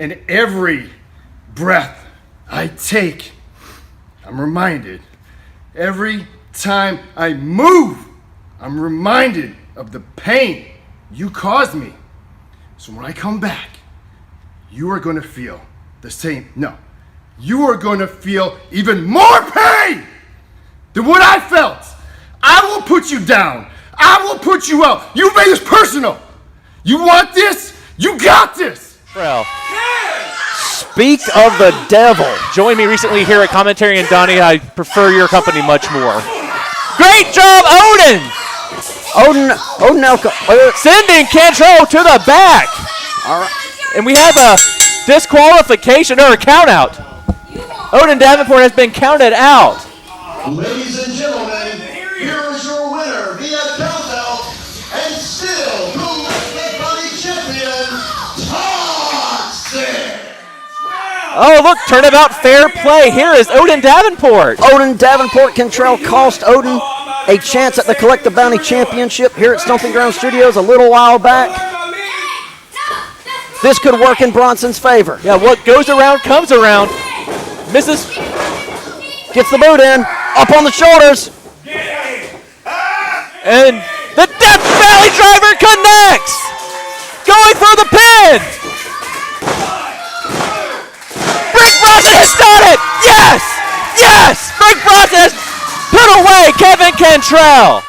And every breath I take, I'm reminded. Every time I move, I'm reminded of the pain you caused me. So when I come back, you are going to feel the same. No, you are going to feel even more pain than what I felt. I will put you down. I will put you out. You made this personal. You want this? You got this. Well, speak of the devil. Joined me recently here at Commentary, and Donnie, I prefer your company much more. Great job, Odin! Odin Elko. Sending Cantrell to the back. All right. And we have a disqualification or a count out. Odin Davenport has been counted out. Ladies and gentlemen, here's your winner via countout and still Collective Body Champion, Toxic. Oh, look, turnabout fair play. Here is Odin Davenport. Odin Davenport Cantrell cost Odin a chance at the Collective Bounty Championship here at Stomping Ground Studios a little while back. This could work in Bronson's favor. Yeah, what goes around comes around. Misses. Gets the boot in. Up on the shoulders. And the Death Valley Driver connects. Going for the pin. Brick Bronson has done it. Yes. Yes. Brick Bronson has put away Kevin Cantrell.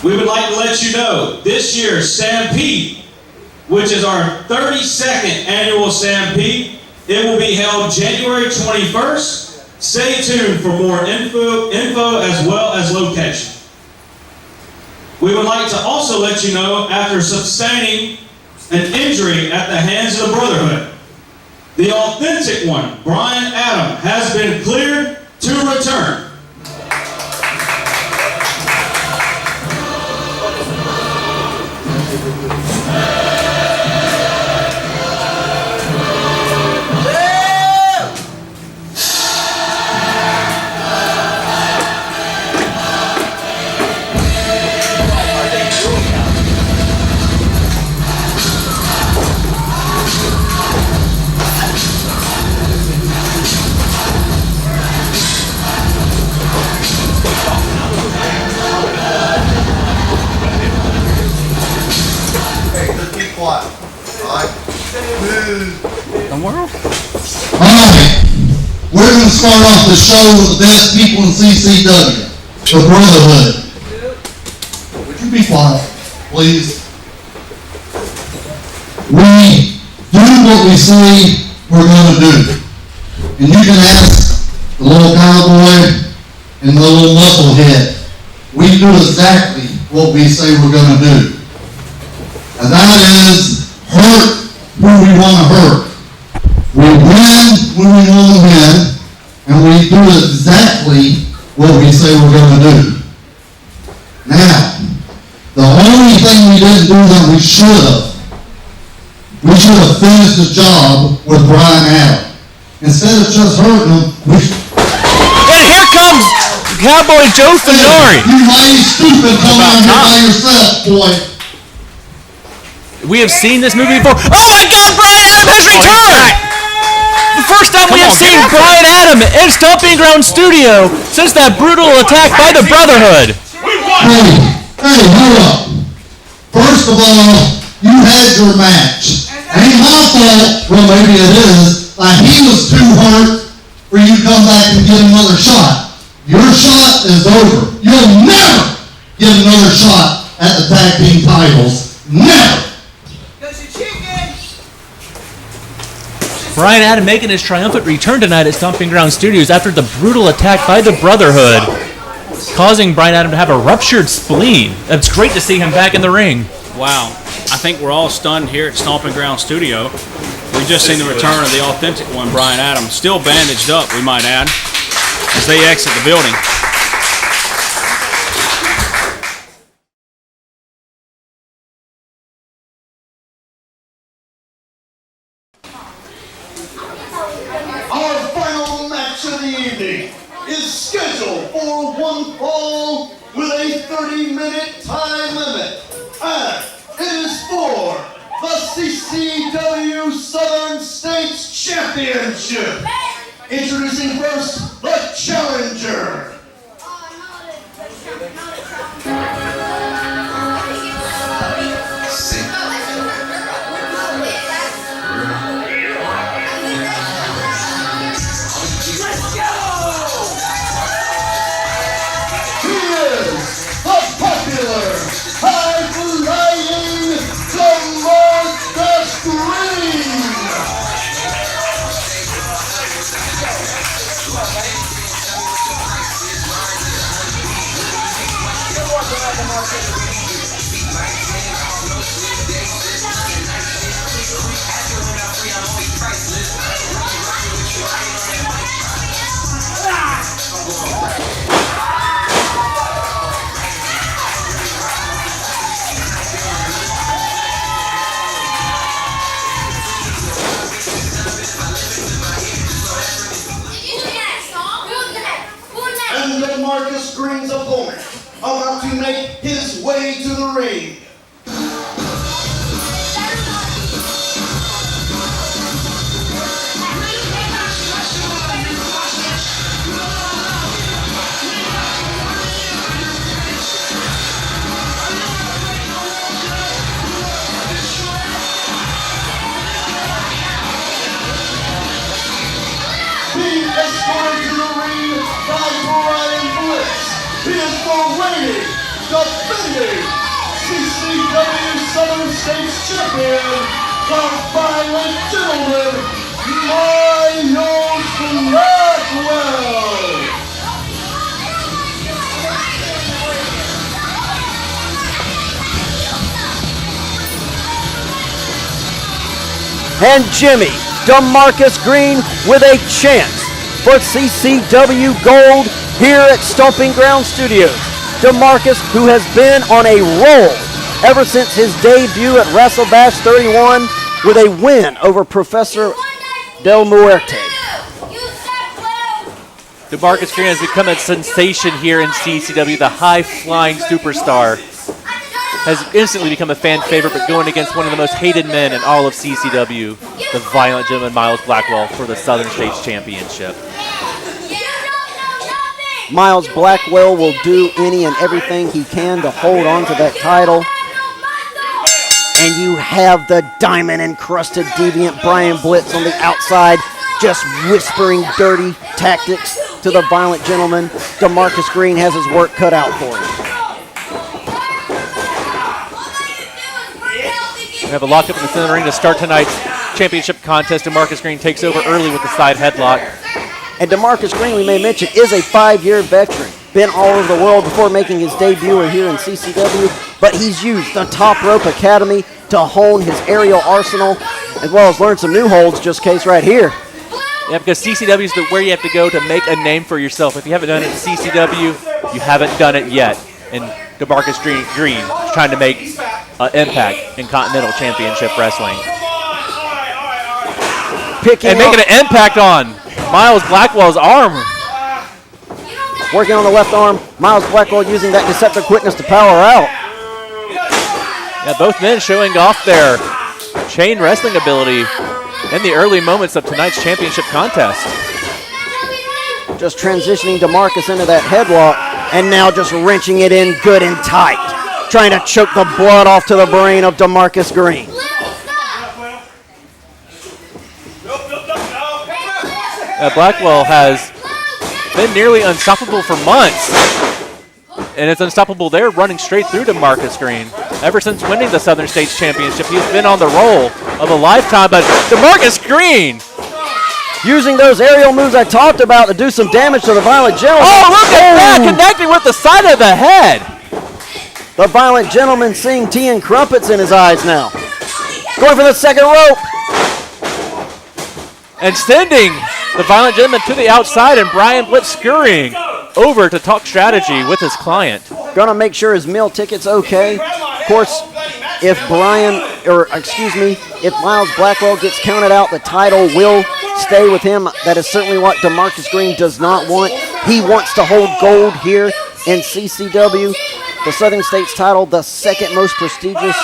We would like to let you know this year's Stampede, which is our 32nd annual Stampede, it will be held January 21st. Stay tuned for more info as well as location. We would like to also let you know, after sustaining an injury at the hands of the Brotherhood, the authentic one, Brian Adam, has been cleared to return. We're going to start off the show with the best people in CCW, the Brotherhood. Would you be quiet, please? We do what we say we're going to do. And you can ask the little cowboy and the little knucklehead. We do exactly what we say we're going to do. And that is hurt who we want to hurt. We win when we want to win, and we do exactly what we say we're going to do. Now, the only thing we didn't do that we should have finished the job with Brian Adam. Instead of just hurting him, And here comes Cowboy Joe Finari. You mighty stupid come out here by yourself, boy. We have seen this movie before. Oh my God, Brian Adam has returned! The first time we have seen Brian Adam in Stomping Ground Studio since that brutal attack by the Brotherhood. Hey, hold up. First of all, you had your match. Ain't my fault, well maybe it is, like he was too hurt for you to come back and get another shot. Your shot is over. You'll never get another shot at the tag team titles. Never. Because you're chicken. Brian Adam making his triumphant return tonight at Stomping Ground Studios after the brutal attack by the Brotherhood, causing Brian Adam to have a ruptured spleen. It's great to see him back in the ring. Wow. I think we're all stunned here at Stomping Ground Studio. We've just seen the return of the authentic one, Brian Adam. Still bandaged up, we might add, as they exit the building. Our final match of the evening is scheduled for one fall with a 30-minute time limit. And it is for the CCW Southern States Championship. Introducing first, the challenger. He is the popular, high-flying Demarcus Green. And Demarcus Green's opponent about to make his way to the ring. Being escorted to the ring by Brian Blitz. He is the reigning, defending CCW Southern States Champion, the Violent Gentleman, Miles Blackwell. And Jimmy Demarcus Green with a chance for CCW Gold here at Stomping Ground Studios. Demarcus, who has been on a roll ever since his debut at WrestleBash 31 with a win over Professor Del Muerte. Demarcus Green has become a sensation here in CCW, the high-flying superstar. Has instantly become a fan favorite, but going against one of the most hated men in all of CCW, the Violent Gentleman Miles Blackwell, for the Southern States Championship. Miles Blackwell will do any and everything he can to hold on to that title. And you have the diamond-encrusted deviant Brian Blitz on the outside, just whispering dirty tactics to the Violent Gentleman. Demarcus Green has his work cut out for him. We have a lockup in the center of the ring to start tonight's championship contest. Demarcus Green takes over early with the side headlock. And Demarcus Green, we may mention, is a 5-year veteran. Been all over the world before making his debut here in CCW, but he's used the Top Rope Academy to hone his aerial arsenal, as well as learn some new holds, just case right here. Yeah, because CCW is where you have to go to make a name for yourself. If you haven't done it in CCW, you haven't done it yet. And Demarcus Green is trying to make impact in Continental Championship Wrestling. And making an impact on Miles Blackwell's arm. Working on the left arm, Miles Blackwell using that deceptive quickness to power out. Yeah, both men showing off their chain wrestling ability in the early moments of tonight's championship contest. Just transitioning Demarcus into that headlock, and now just wrenching it in good and tight. Trying to choke the blood off to the brain of Demarcus Green. Blackwell has been nearly unstoppable for months. And it's unstoppable there, running straight through Demarcus Green. Ever since winning the Southern States Championship, he's been on the roll of a lifetime. But Demarcus Green Using those aerial moves I talked about to do some damage to the Violent Gentleman. Oh, look at that! Connecting with the side of the head. The Violent Gentleman seeing tea and crumpets in his eyes now. Going for the second rope. And sending the Violent Gentleman to the outside, and Brian Blitz scurrying over to talk strategy with his client. Gonna make sure his meal ticket's okay. Of course, if if Miles Blackwell gets counted out, the title will stay with him. That is certainly what Demarcus Green does not want. He wants to hold gold here in CCW. The Southern States title, the second most prestigious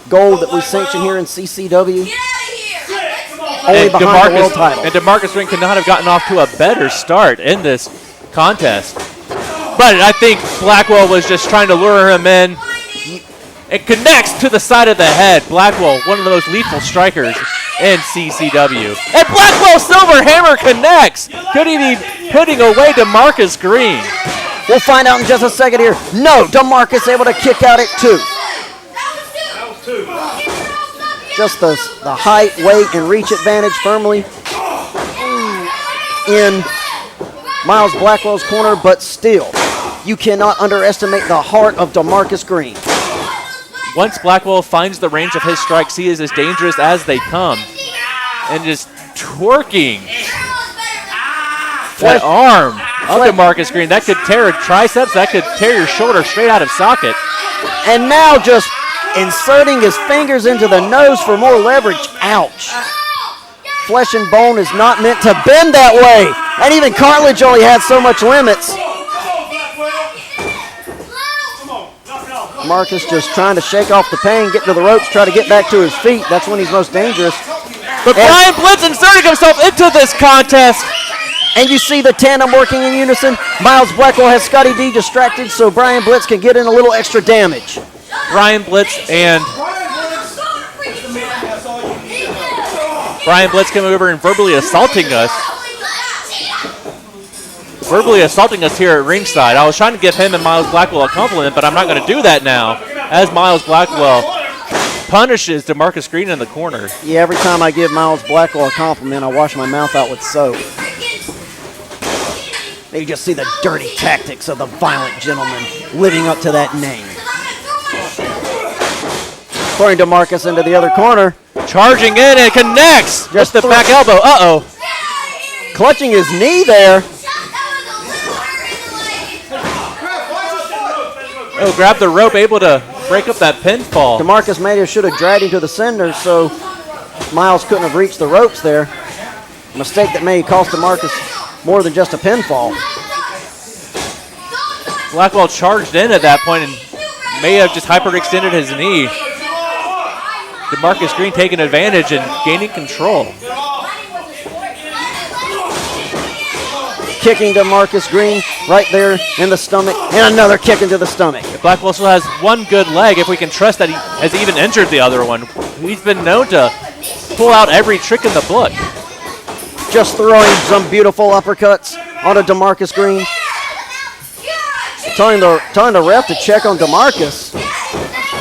gold that we sanction here in CCW. Only behind the world title. And Demarcus Green could not have gotten off to a better start in this contest. But I think Blackwell was just trying to lure him in. It connects to the side of the head. Blackwell, one of the most lethal strikers in CCW. And Blackwell Silver Hammer connects. Could he be putting away Demarcus Green? We'll find out in just a second here. No, Demarcus able to kick out at 2. Just the height, weight, and reach advantage firmly in Miles Blackwell's corner, but still, you cannot underestimate the heart of Demarcus Green. Once Blackwell finds the range of his strikes, he is as dangerous as they come. And just twerking that arm of Demarcus Green. That could tear a triceps, that could tear your shoulder straight out of socket. And now just inserting his fingers into the nose for more leverage. Ouch. Flesh and bone is not meant to bend that way. And even cartilage only has so much limits. Marcus just trying to shake off the pain, get to the ropes, try to get back to his feet. That's when he's most dangerous. But Brian Blitz inserting himself into this contest. And you see the tandem working in unison. Miles Blackwell has Scotty D distracted so Brian Blitz can get in a little extra damage. Brian Blitz coming over and verbally assaulting us. Here at ringside. I was trying to give him and Miles Blackwell a compliment, but I'm not going to do that now, as Miles Blackwell punishes Demarcus Green in the corner. Yeah, every time I give Miles Blackwell a compliment, I wash my mouth out with soap. You just see the dirty tactics of the Violent Gentleman living up to that name. Pouring Demarcus into the other corner. Charging in and connects. Just the back elbow. Uh-oh. Clutching his knee there. Oh, grab the rope, able to break up that pinfall. Demarcus maybe should have dragged him to the center so Miles couldn't have reached the ropes there. A mistake that may cost Demarcus more than just a pinfall. Blackwell charged in at that point and may have just hyperextended his knee. Demarcus Green taking advantage and gaining control. Kicking Demarcus Green right there in the stomach, and another kick into the stomach. Blackwell still has one good leg, if we can trust that he has even injured the other one. He's been known to pull out every trick in the book. Just throwing some beautiful uppercuts onto Demarcus Green. Telling the ref to check on Demarcus.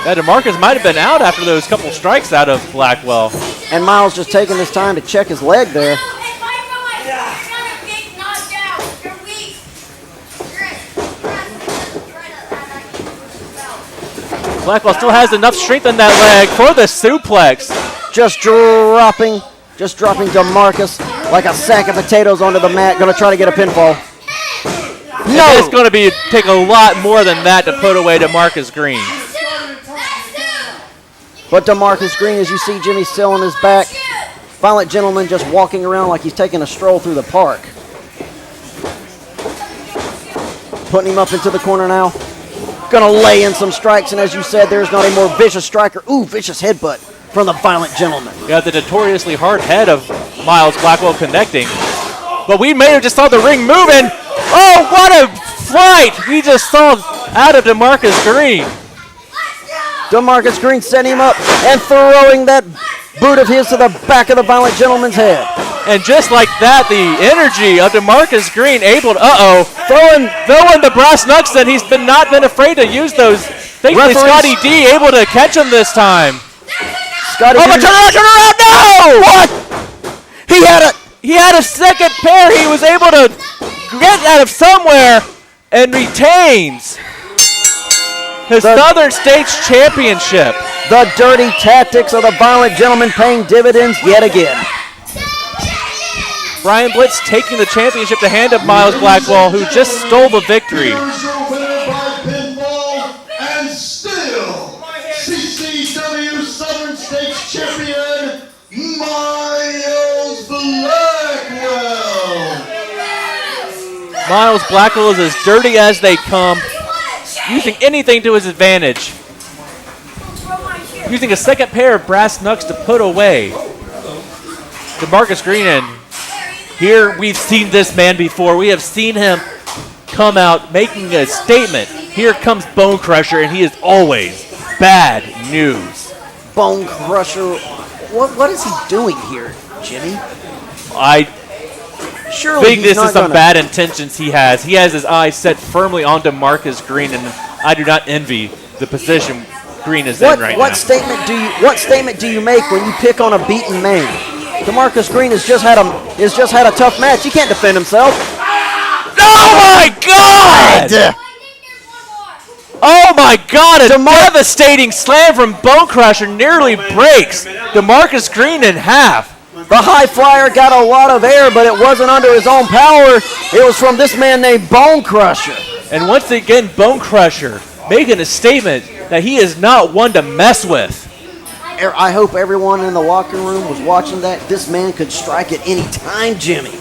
Yeah, Demarcus might have been out after those couple strikes out of Blackwell. And Miles just taking his time to check his leg there. Blackwell still has enough strength in that leg for the suplex. Just dropping Demarcus like a sack of potatoes onto the mat. Gonna try to get a pinfall. No! It's going to take a lot more than that to put away Demarcus Green. But Demarcus Green, as you see Jimmy still on his back. Violent Gentleman just walking around like he's taking a stroll through the park. Putting him up into the corner now. Gonna lay in some strikes, and as you said, there's not a more vicious striker. Ooh, vicious headbutt from the Violent Gentleman. Got the notoriously hard head of Miles Blackwell connecting. But we may have just saw the ring moving. Oh, what a fight we just saw out of Demarcus Green. Demarcus Green setting him up and throwing that boot of his to the back of the Violent Gentleman's head. And just like that, the energy of Demarcus Green able to, throwing the brass knucks, and he's not been afraid to use those. Thankfully, Scotty D able to catch him this time. Scotty D. Turn around, no! What? He had it. He had a second pair he was able to get out of somewhere and retains his Southern States Championship. The dirty tactics of the violent gentleman paying dividends yet again. Brian Blitz taking the championship to hand of Miles Blackwell, who just stole the victory. Here's your winner by pinfall and still CCW Southern States Champion, Miles Blackwell. Miles Blackwell is as dirty as they come, using anything to his advantage. Using a second pair of brass knucks to put away Demarcus Green, and here we've seen this man before. We have seen him come out making a statement. Here comes Bone Crusher, and he is always bad news. Bone Crusher, what is he doing here, Jimmy? I Surely think he's this not is some gonna- bad intentions he has. He has his eyes set firmly on Demarcus Green, and I do not envy the position Green is in right What now. statement do you make when you pick on a beaten man? Demarcus Green has just had a tough match. He can't defend himself. Oh my God! Oh my God! A devastating slam from Bone Crusher nearly breaks Demarcus Green in half. The high flyer got a lot of air, but it wasn't under his own power. It was from this man named Bone Crusher. And once again, Bone Crusher making a statement that he is not one to mess with. I hope everyone in the locker room was watching that. This man could strike at any time, Jimmy.